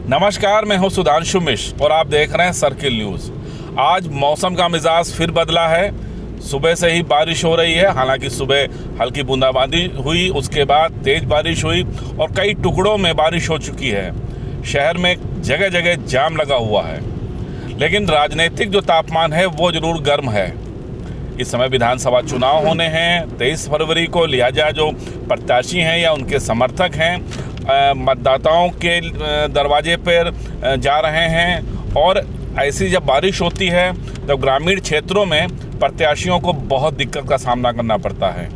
नमस्कार, मैं हूं सुधांशु मिश्र और आप देख रहे हैं सर्किल न्यूज़। आज मौसम का मिजाज फिर बदला है। सुबह से ही बारिश हो रही है। हालांकि सुबह हल्की बूंदाबांदी हुई, उसके बाद तेज बारिश हुई और कई टुकड़ों में बारिश हो चुकी है। शहर में जगह जगह जाम लगा हुआ है, लेकिन राजनीतिक जो तापमान है वो जरूर गर्म है। इस समय विधानसभा चुनाव होने हैं 23 फरवरी को। लिहाजा जो प्रत्याशी हैं या उनके समर्थक हैं मतदाताओं के दरवाजे पर जा रहे हैं। और ऐसी जब बारिश होती है तब ग्रामीण क्षेत्रों में प्रत्याशियों को बहुत दिक्कत का सामना करना पड़ता है।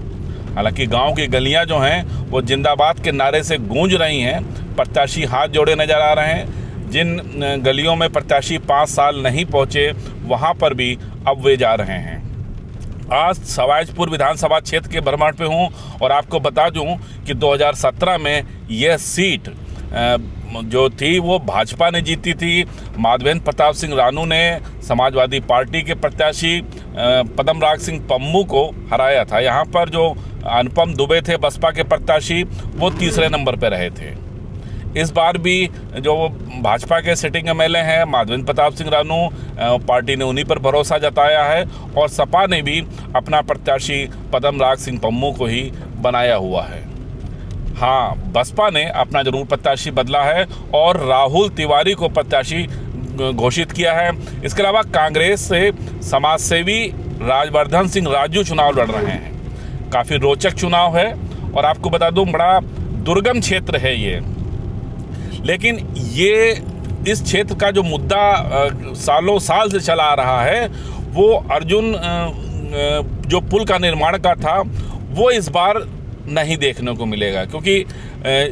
हालांकि गांव की गलियां जो हैं वो जिंदाबाद के नारे से गूंज रही हैं। प्रत्याशी हाथ जोड़े नजर आ रहे हैं। जिन गलियों में प्रत्याशी 5 साल नहीं पहुंचे वहां पर भी अब वे जा रहे हैं। आज सवाईजपुर विधानसभा क्षेत्र के भ्रमण पे हूं और आपको बता दूं कि 2017 में यह सीट जो थी वो भाजपा ने जीती थी। माधवेंद्र प्रताप सिंह रानू ने समाजवादी पार्टी के प्रत्याशी पदमराग सिंह पम्मू को हराया था। यहाँ पर जो अनुपम दुबे थे बसपा के प्रत्याशी, वो तीसरे नंबर पर रहे थे। इस बार भी जो भाजपा के सिटिंग एमएलए हैं माधवेंद्र प्रताप सिंह रानू, पार्टी ने उन्हीं पर भरोसा जताया है और सपा ने भी अपना प्रत्याशी पदमराग सिंह पम्मू को ही बनाया हुआ है। हाँ, बसपा ने अपना जरूर प्रत्याशी बदला है और राहुल तिवारी को प्रत्याशी घोषित किया है। इसके अलावा कांग्रेस से समाजसेवी राजवर्धन सिंह राजू चुनाव लड़ रहे हैं। काफ़ी रोचक चुनाव है और आपको बता दूं बड़ा दुर्गम क्षेत्र है ये। लेकिन ये इस क्षेत्र का जो मुद्दा सालों साल से चला आ रहा है वो अर्जुन जो पुल का निर्माण का था वो इस बार नहीं देखने को मिलेगा, क्योंकि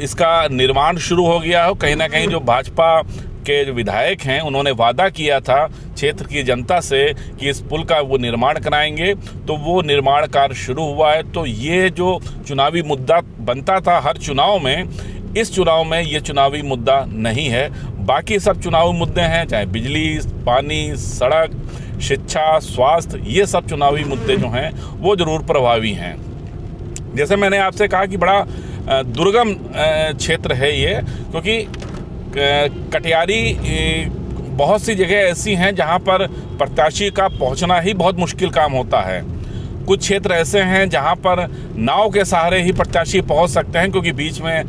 इसका निर्माण शुरू हो गया है। कहीं ना कहीं जो भाजपा के जो विधायक हैं उन्होंने वादा किया था क्षेत्र की जनता से कि इस पुल का वो निर्माण कराएंगे, तो वो निर्माण कार्य शुरू हुआ है। तो ये जो चुनावी मुद्दा बनता था हर चुनाव में, इस चुनाव में ये चुनावी मुद्दा नहीं है। बाकी सब चुनावी मुद्दे हैं, चाहे बिजली, पानी, सड़क, शिक्षा, स्वास्थ्य, ये सब चुनावी मुद्दे जो हैं वो जरूर प्रभावी हैं। जैसे मैंने आपसे कहा कि बड़ा दुर्गम क्षेत्र है ये, क्योंकि कटियारी बहुत सी जगह ऐसी हैं जहां पर प्रत्याशी का पहुंचना ही बहुत मुश्किल काम होता है। कुछ क्षेत्र ऐसे हैं जहां पर नाव के सहारे ही प्रत्याशी पहुंच सकते हैं, क्योंकि बीच में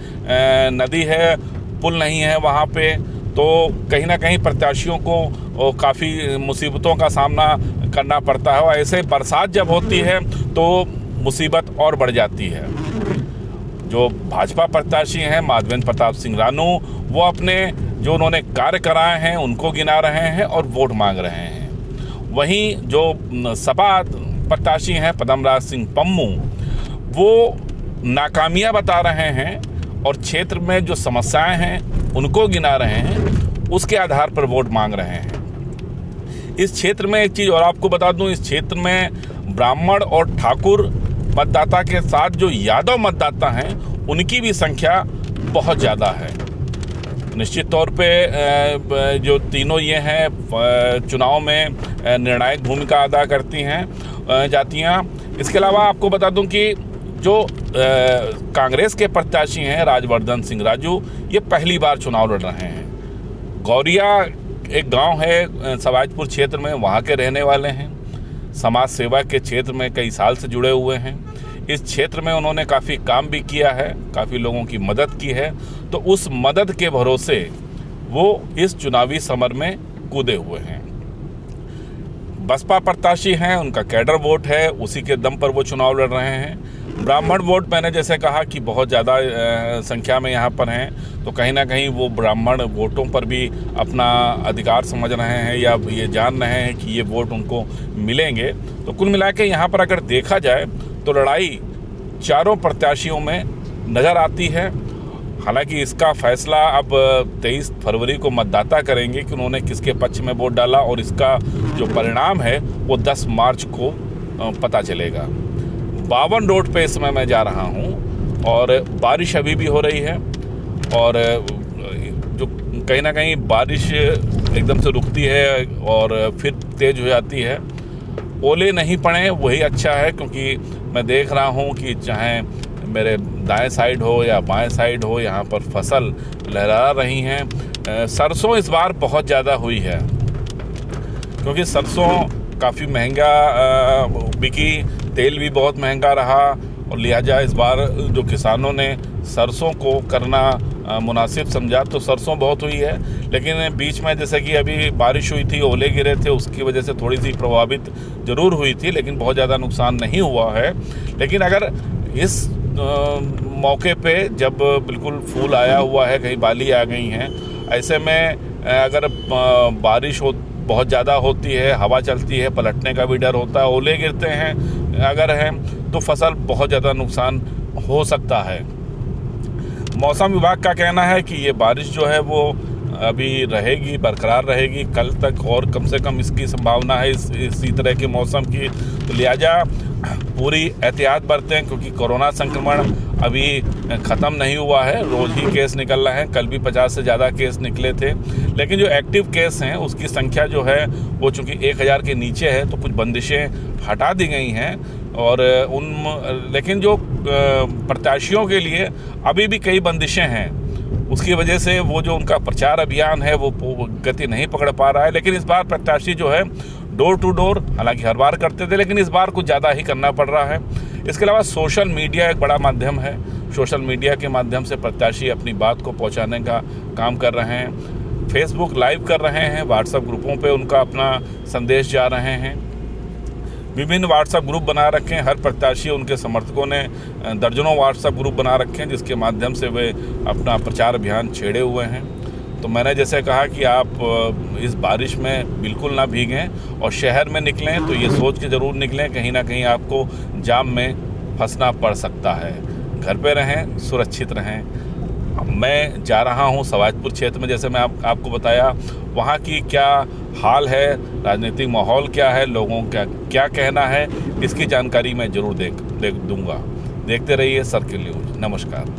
नदी है, पुल नहीं है वहां पे। तो कहीं ना कहीं प्रत्याशियों को काफ़ी मुसीबतों का सामना करना पड़ता है। और ऐसे बरसात जब होती है तो मुसीबत और बढ़ जाती है। जो भाजपा प्रत्याशी हैं माधवेंद्र प्रताप सिंह रानू, वो अपने जो उन्होंने कार्य कराए हैं उनको गिना रहे हैं और वोट मांग रहे हैं। वहीं जो सपा प्रत्याशी हैं पदमराग सिंह पम्मू, वो नाकामियां बता रहे हैं और क्षेत्र में जो समस्याएं हैं उनको गिना रहे हैं, उसके आधार पर वोट मांग रहे हैं। इस क्षेत्र में एक चीज़ और आपको बता दूं, इस क्षेत्र में ब्राह्मण और ठाकुर मतदाता के साथ जो यादव मतदाता हैं उनकी भी संख्या बहुत ज़्यादा है। निश्चित तौर पे जो तीनों ये हैं चुनाव में निर्णायक भूमिका अदा करती हैं जातियाँ। इसके अलावा आपको बता दूं कि जो कांग्रेस के प्रत्याशी हैं राजवर्धन सिंह राजू, ये पहली बार चुनाव लड़ रहे हैं। गौरिया एक गांव है सवाईजपुर क्षेत्र में, वहाँ के रहने वाले हैं। समाज सेवा के क्षेत्र में कई साल से जुड़े हुए हैं। इस क्षेत्र में उन्होंने काफ़ी काम भी किया है, काफ़ी लोगों की मदद की है। तो उस मदद के भरोसे वो इस चुनावी समर में कूदे हुए हैं। बसपा प्रत्याशी हैं, उनका कैडर वोट है, उसी के दम पर वो चुनाव लड़ रहे हैं। ब्राह्मण वोट मैंने जैसे कहा कि बहुत ज़्यादा संख्या में यहाँ पर हैं, तो कहीं ना कहीं वो ब्राह्मण वोटों पर भी अपना अधिकार समझ रहे हैं या ये जान रहे हैं कि ये वोट उनको मिलेंगे। तो कुल मिला के यहाँ पर अगर देखा जाए तो लड़ाई चारों प्रत्याशियों में नज़र आती है। हालांकि इसका फैसला अब 23 फरवरी को मतदाता करेंगे कि उन्होंने किसके पक्ष में वोट डाला, और इसका जो परिणाम है वो 10 मार्च को पता चलेगा। 52 रोड पे इस समय मैं जा रहा हूँ और बारिश अभी भी हो रही है, और जो कहीं ना कहीं बारिश एकदम से रुकती है और फिर तेज़ हो जाती है। ओले नहीं पड़े वही अच्छा है, क्योंकि मैं देख रहा हूँ कि चाहे मेरे दाएं साइड हो या बाएं साइड हो, यहाँ पर फसल लहरा रही हैं। सरसों इस बार बहुत ज़्यादा हुई है, क्योंकि सरसों काफ़ी महंगा बिकी, तेल भी बहुत महंगा रहा, और लिहाजा इस बार जो किसानों ने सरसों को करना मुनासिब समझा, तो सरसों बहुत हुई है। लेकिन बीच में जैसे कि अभी बारिश हुई थी, ओले गिरे थे, उसकी वजह से थोड़ी सी प्रभावित ज़रूर हुई थी, लेकिन बहुत ज़्यादा नुकसान नहीं हुआ है। लेकिन अगर इस मौके पे जब बिल्कुल फूल आया हुआ है, कहीं बाली आ गई हैं, ऐसे में अगर बारिश बहुत ज़्यादा होती है, हवा चलती है, पलटने का भी डर होता है, ओले गिरते हैं अगर हैं, तो फसल बहुत ज़्यादा नुकसान हो सकता है। मौसम विभाग का कहना है कि ये बारिश जो है वो अभी रहेगी, बरकरार रहेगी कल तक, और कम से कम इसकी संभावना है इसी तरह के मौसम की। तो लिहाजा पूरी एहतियात बरतें, क्योंकि कोरोना संक्रमण अभी ख़त्म नहीं हुआ है, रोज़ ही केस निकल रहे हैं। कल भी 50 से ज़्यादा केस निकले थे, लेकिन जो एक्टिव केस हैं उसकी संख्या जो है वो चूँकि 1000 के नीचे है, तो कुछ बंदिशें हटा दी गई हैं। और लेकिन जो प्रत्याशियों के लिए अभी भी कई बंदिशें हैं, उसकी वजह से वो जो उनका प्रचार अभियान है वो गति नहीं पकड़ पा रहा है। लेकिन इस बार प्रत्याशी जो है डोर टू डोर, हालांकि हर बार करते थे, लेकिन इस बार कुछ ज़्यादा ही करना पड़ रहा है। इसके अलावा सोशल मीडिया एक बड़ा माध्यम है। सोशल मीडिया के माध्यम से प्रत्याशी अपनी बात को पहुंचाने का काम कर रहे हैं। फेसबुक लाइव कर रहे हैं, व्हाट्सएप ग्रुपों पे उनका अपना संदेश जा रहे हैं। विभिन्न व्हाट्सएप ग्रुप बना रखे हैं, हर प्रत्याशी उनके समर्थकों ने दर्जनों व्हाट्सएप ग्रुप बना रखे हैं, जिसके माध्यम से वे अपना प्रचार अभियान छेड़े हुए हैं। तो मैंने जैसे कहा कि आप इस बारिश में बिल्कुल ना भीगें, और शहर में निकलें तो ये सोच के ज़रूर निकलें, कहीं ना कहीं आपको जाम में फंसना पड़ सकता है। घर पे रहें, सुरक्षित रहें। मैं जा रहा हूँ सवाजपुर क्षेत्र में, जैसे मैं आपको बताया, वहाँ की क्या हाल है, राजनीतिक माहौल क्या है, लोगों का क्या कहना है, इसकी जानकारी मैं ज़रूर दूंगा। देखते रहिए सर्किल न्यूज़। नमस्कार।